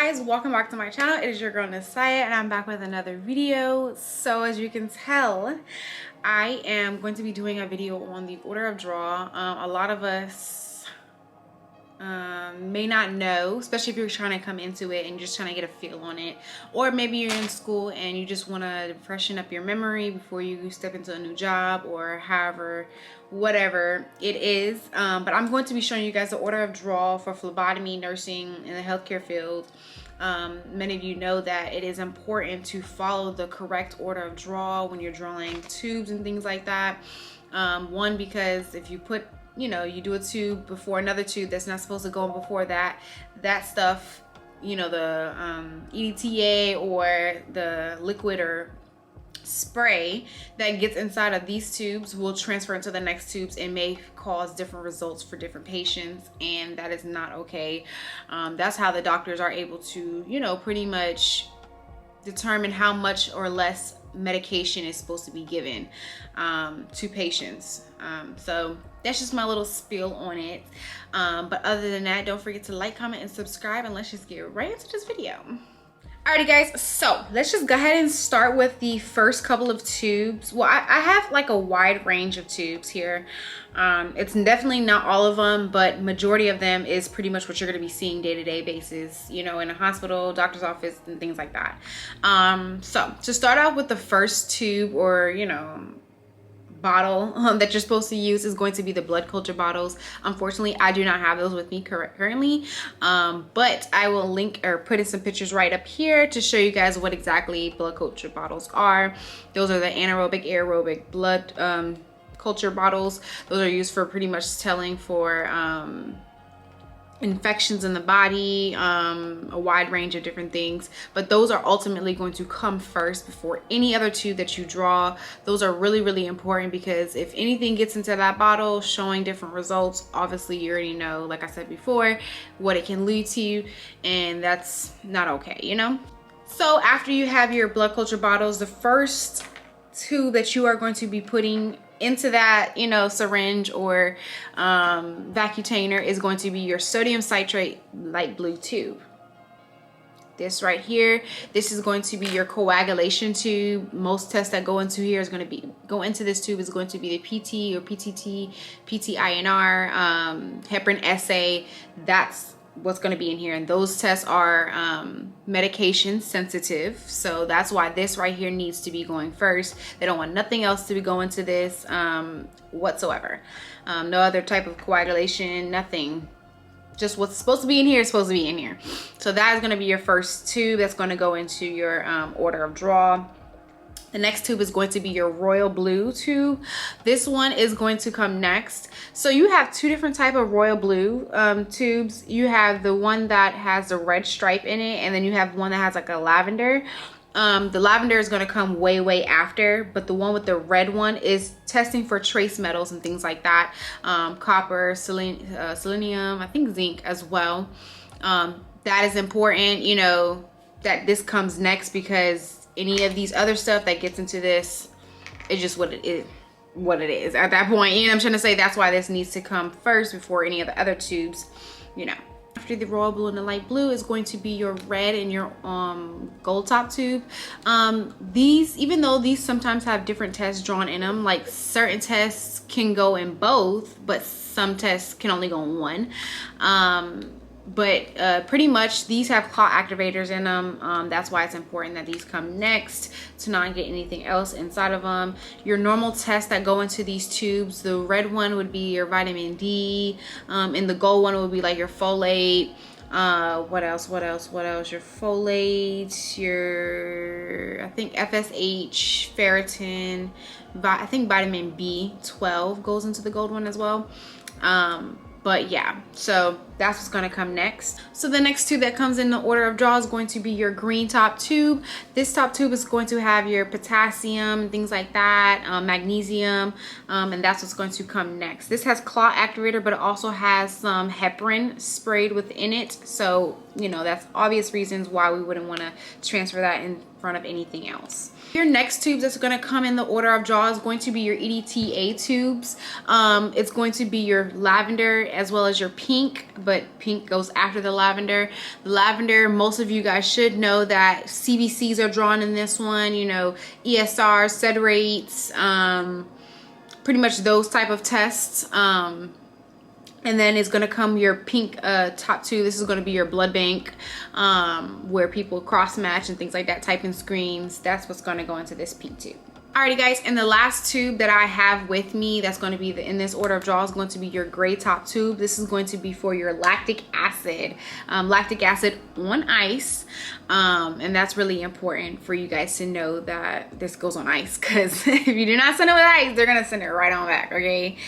guys, welcome back to my channel. It is your girl Nessiah and I'm back with another video. So as you can tell, I am going to be doing a video on the order of draw. A lot of us may not know, especially if you're trying to come into it and you're just trying to get a feel on it, or maybe you're in school and you just want to freshen up your memory before you step into a new job, or however, whatever it is. But I'm going to be showing you guys the order of draw for phlebotomy nursing in the healthcare field. Many of you know that it is important to follow the correct order of draw when you're drawing tubes and things like that. One, because if you put, you do a tube before another tube that's not supposed to go before that stuff, the EDTA or the liquid or spray that gets inside of these tubes will transfer into the next tubes and may cause different results for different patients, and that is not okay. That's how the doctors are able to, pretty much determine how much or less medication is supposed to be given to patients. So that's just my little spiel on it. But other than that, don't forget to like, comment, and subscribe, and let's just get right into this video. Alrighty guys, so let's just go ahead and start with the first couple of tubes. Well, I have like a wide range of tubes here. It's definitely not all of them, but majority of them is pretty much what you're going to be seeing day-to-day basis, in a hospital, doctor's office, and things like that. So to start out with the first tube, or bottle that you're supposed to use, is going to be the blood culture bottles. Unfortunately, I do not have those with me currently, but I will link or put in some pictures right up here to show you guys what exactly blood culture bottles are. Those are the anaerobic, aerobic blood culture bottles. Those are used for pretty much telling for infections in the body, a wide range of different things, but those are ultimately going to come first before any other tube that you draw. Those are really important, because if anything gets into that bottle showing different results, obviously you already know, like I said before, what it can lead to, and that's not okay, So after you have your blood culture bottles, the first tube that you are going to be putting into that syringe or vacutainer is going to be your sodium citrate light blue tube. This right here, this is going to be your coagulation tube. Most tests that go into here is going to go into this tube is going to be the PT or PTT, PTINR, heparin assay. That's what's going to be in here, and those tests are medication sensitive, so that's why this right here needs to be going first. They don't want nothing else to be going to this whatsoever. No other type of coagulation, nothing. Just what's supposed to be in here is supposed to be in here. So that is going to be your first tube that's going to go into your order of draw. The next tube is going to be your royal blue tube. This one is going to come next. So you have two different type of royal blue tubes. You have the one that has the red stripe in it, and then you have one that has like a lavender. The lavender is going to come way after, but the one with the red one is testing for trace metals and things like that. Copper, selenium, I think zinc as well. That is important, that this comes next, because any of these other stuff that gets into this is just what it is at that point. I'm trying to say, that's why this needs to come first before any of the other tubes. After the royal blue and the light blue is going to be your red and your gold top tube. These, even though these sometimes have different tests drawn in them, like certain tests can go in both, but some tests can only go in one. But pretty much these have clot activators in them. That's why it's important that these come next, to not get anything else inside of them. Your normal tests that go into these tubes, the red one would be your vitamin D, and the gold one would be like your folate. What else? Your folate, your, I think FSH, ferritin, I think vitamin B12 goes into the gold one as well. But yeah, so that's what's going to come next. So the next tube that comes in the order of draw is going to be your green top tube. This top tube is going to have your potassium and things like that, magnesium, and that's what's going to come next. This has clot activator, but it also has some heparin sprayed within it. So you know, that's obvious reasons why we wouldn't want to transfer that in front of anything else. Your next tubes that's going to come in the order of draw is going to be your EDTA tubes. It's going to be your lavender as well as your pink, but pink goes after the lavender. The lavender, most of you guys should know that CBCs are drawn in this one, you know, ESR, sed rates, pretty much those type of tests. And then it's going to come your pink top tube. This is going to be your blood bank, where people cross match and things like that, type in screens. That's what's going to go into this pink tube. Alrighty guys, and the last tube that I have with me that's going to be in this order of draw is going to be your gray top tube. This is going to be for your lactic acid on ice, and that's really important for you guys to know that this goes on ice, because if you do not send it with ice, they're going to send it right on back, okay?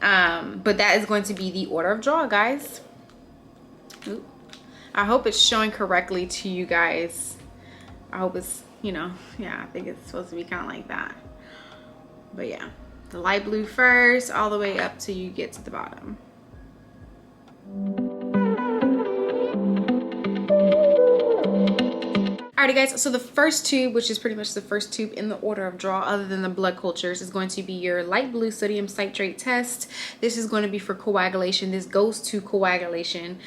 But that is going to be the order of draw, guys. Ooh. I hope it's showing correctly to you guys. I hope it's, you know, yeah, I think it's supposed to be kind of like that. But yeah, the light blue first, all the way up till you get to the bottom. Alrighty guys, so the first tube, which is pretty much the first tube in the order of draw other than the blood cultures, is going to be your light blue sodium citrate test. This is going to be for coagulation. This goes to coagulation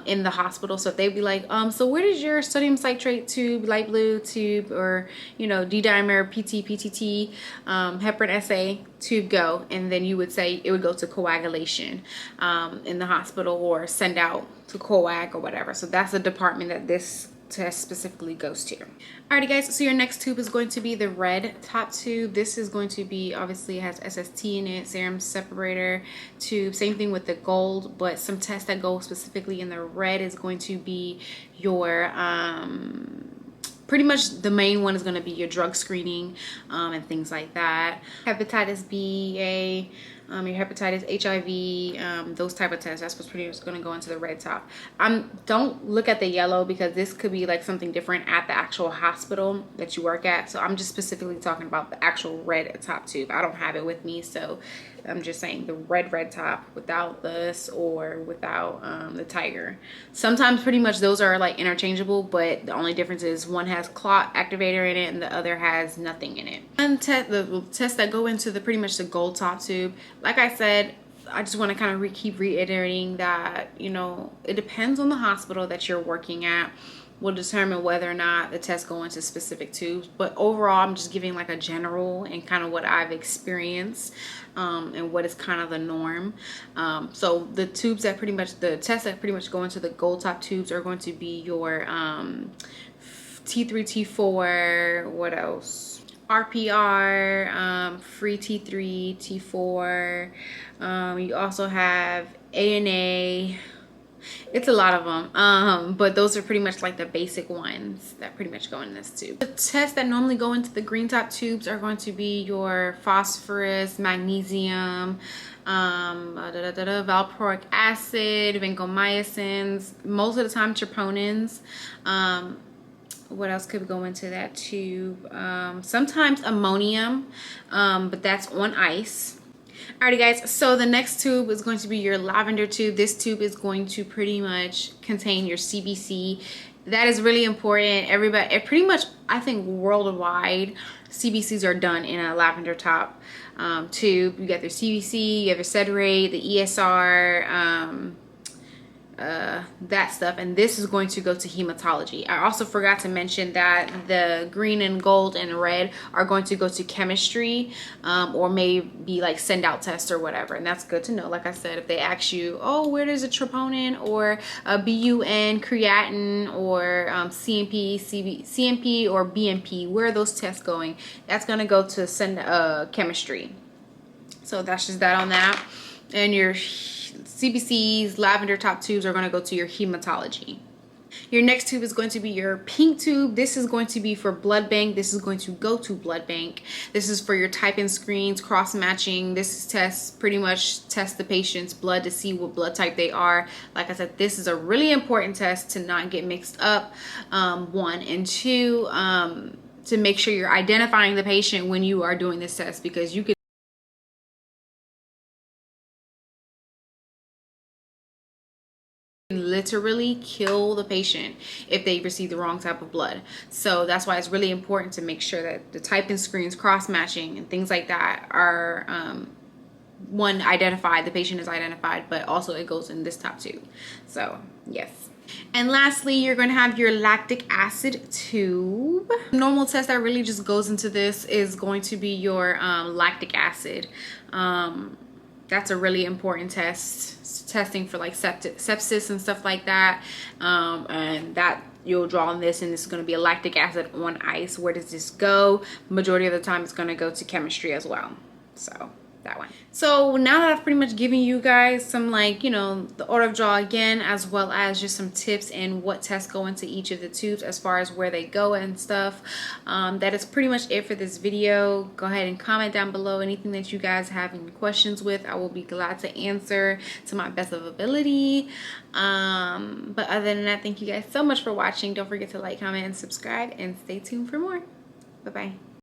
in the hospital. So if they'd be like, so where does your sodium citrate tube, light blue tube, or, you know, D-dimer, PT, PTT, heparin SA tube go? And then you would say it would go to coagulation in the hospital, or send out to coag or whatever. So that's the department that this test specifically goes to. Alrighty guys, so your next tube is going to be the red top tube. This is going to be, obviously it has SST in it, serum separator tube. Same thing with the gold, but some tests that go specifically in the red is going to be your pretty much the main one is going to be your drug screening and things like that. Hepatitis B, A, your hepatitis, HIV, those type of tests. That's what's pretty much going to go into the red top. Don't look at the yellow, because this could be like something different at the actual hospital that you work at. So I'm just specifically talking about the actual red top tube. I don't have it with me, so I'm just saying the red top without this or without the tiger. Sometimes pretty much those are like interchangeable, but the only difference is one has clot activator in it and the other has nothing in it. And the tests that go into the pretty much the gold top tube, like I said, I just want to kind of keep reiterating that, you know, it depends on the hospital that you're working at, will determine whether or not the tests go into specific tubes. But overall, I'm just giving like a general and kind of what I've experienced and what is kind of the norm. So the tubes that the tests that pretty much go into the gold top tubes are going to be your T3, T4, what else? RPR, free T3, T4. You also have ANA. It's a lot of them, but those are pretty much like the basic ones that pretty much go in this tube. The tests that normally go into the green top tubes are going to be your phosphorus, magnesium, valproic acid, vancomycins, most of the time troponins. What else could go into that tube? Sometimes ammonium, but that's on ice. Alrighty guys, so the next tube is going to be your lavender tube. This tube is going to pretty much contain your CBC. That is really important. Everybody, pretty much, I think worldwide, CBCs are done in a lavender top tube. You got their CBC, you have your sed rate, the ESR, that stuff, and this is going to go to hematology. I also forgot to mention that the green and gold and red are going to go to chemistry, or maybe like send out tests or whatever, and that's good to know. Like I said, if they ask you, oh, where does a troponin or a BUN, creatinine, or CMP or BMP, where are those tests going? That's going to go to send chemistry. So that's just that on that. And your CBCs, lavender top tubes are going to go to your hematology. Your next tube is going to be your pink tube. This is going to be for blood bank. This is going to go to blood bank. This is for your type-in screens, cross-matching. This tests, pretty much test the patient's blood to see what blood type they are. Like I said, this is a really important test to not get mixed up, one. And two, to make sure you're identifying the patient when you are doing this test, because you could literally kill the patient if they receive the wrong type of blood. So that's why it's really important to make sure that the typing screens, cross-matching and things like that are one, identified, the patient is identified, but also it goes in this top tube. So yes. And lastly, you're going to have your lactic acid tube. Normal test that really just goes into this is going to be your lactic acid. That's a really important test, testing for like sepsis and stuff like that. And that you'll draw on this, and this is going to be a lactic acid on ice. Where does this go? Majority of the time it's going to go to chemistry as well. So that one. So now that I've pretty much given you guys some, like, you know, the order of draw again, as well as just some tips and what tests go into each of the tubes as far as where they go and stuff, that is pretty much it for this video. Go ahead and comment down below anything that you guys have any questions with. I will be glad to answer to my best of ability. But other than that, thank you guys so much for watching. Don't forget to like, comment, and subscribe, and stay tuned for more. Bye bye.